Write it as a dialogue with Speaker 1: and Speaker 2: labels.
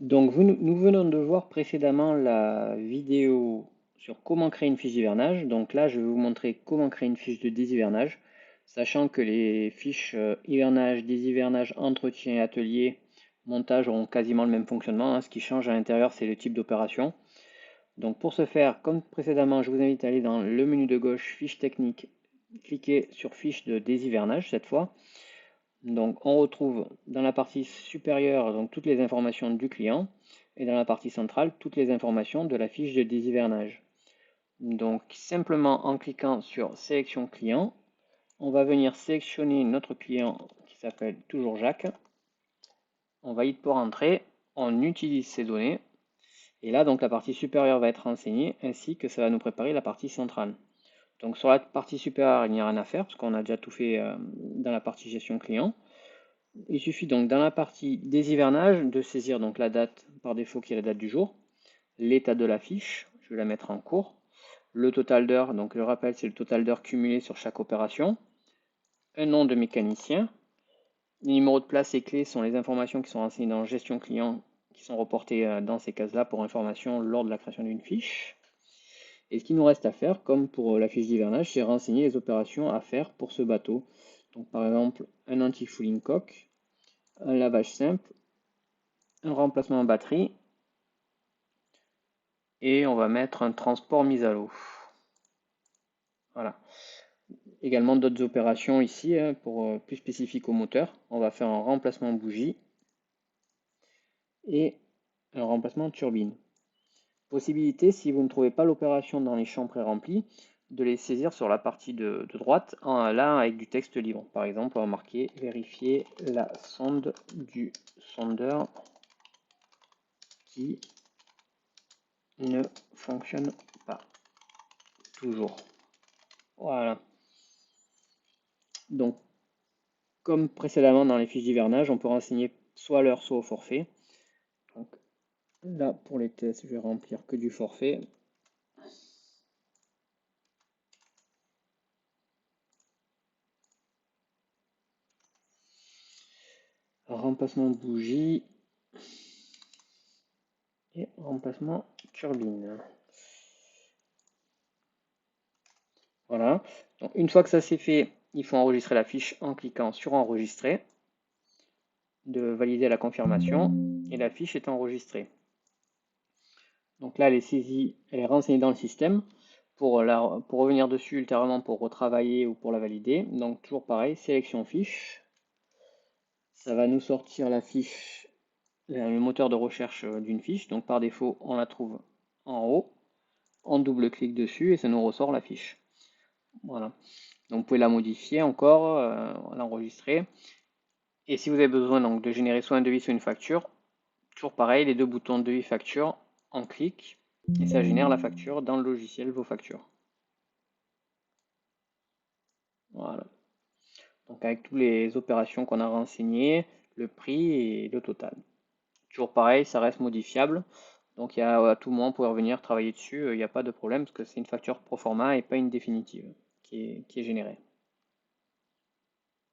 Speaker 1: Donc, nous venons de voir précédemment la vidéo sur comment créer une fiche d'hivernage. Donc là, je vais vous montrer comment créer une fiche de déshivernage, sachant que les fiches hivernage, déshivernage, entretien et atelier, montage auront quasiment le même fonctionnement, hein. Ce qui change à l'intérieur, c'est le type d'opération. Donc pour ce faire, comme précédemment, je vous invite à aller dans le menu de gauche, fiche technique, cliquez sur fiche de déshivernage cette fois. Donc on retrouve dans la partie supérieure donc, toutes les informations du client et dans la partie centrale toutes les informations de la fiche de déshivernage. Donc simplement en cliquant sur sélection client, on va venir sélectionner notre client qui s'appelle toujours Jacques. On valide pour entrer, on utilise ces données et là donc la partie supérieure va être renseignée ainsi que ça va nous préparer la partie centrale. Donc sur la partie supérieure il n'y a rien à faire parce qu'on a déjà tout fait dans la partie gestion client. Il suffit donc dans la partie des hivernages de saisir donc la date par défaut qui est la date du jour, l'état de la fiche, je vais la mettre en cours, le total d'heures, donc je rappelle c'est le total d'heures cumulées sur chaque opération, un nom de mécanicien, les numéros de place et clés sont les informations qui sont renseignées dans gestion client qui sont reportées dans ces cases-là pour information lors de la création d'une fiche. Et ce qu'il nous reste à faire, comme pour la fiche d'hivernage, c'est renseigner les opérations à faire pour ce bateau. Donc par exemple, un anti-fouling coque, un lavage simple, un remplacement en batterie et on va mettre un transport mis à l'eau. Voilà. Également d'autres opérations ici pour plus spécifiques au moteur. On va faire un remplacement bougie et un remplacement turbine. Possibilité, si vous ne trouvez pas l'opération dans les champs pré-remplis, de les saisir sur la partie de droite, là avec du texte libre. Par exemple, on va marquer vérifier la sonde du sondeur qui ne fonctionne pas toujours. Voilà. Donc, comme précédemment dans les fiches d'hivernage, on peut renseigner soit l'heure, soit au forfait. Donc, là, pour les tests, je vais remplir que du forfait. Remplacement bougie et remplacement turbine. Voilà. Donc, une fois que ça c'est fait, il faut enregistrer la fiche en cliquant sur enregistrer, de valider la confirmation et la fiche est enregistrée. Donc là, elle est saisie, elle est renseignée dans le système. Pour revenir dessus ultérieurement pour retravailler ou pour la valider, donc toujours pareil, sélection fiche. Ça va nous sortir la fiche, le moteur de recherche d'une fiche. Donc par défaut, on la trouve en haut. On double-clique dessus et ça nous ressort la fiche. Voilà. Donc vous pouvez la modifier encore, l'enregistrer. Et si vous avez besoin donc, de générer soit un devis, soit une facture, toujours pareil, les deux boutons devis facture, on clique et ça génère la facture dans le logiciel vos factures. Voilà. Donc avec toutes les opérations qu'on a renseignées, le prix et le total. Toujours pareil, ça reste modifiable. Donc à tout moment, vous pouvez revenir travailler dessus, il n'y a pas de problème parce que c'est une facture pro forma et pas une définitive qui est générée.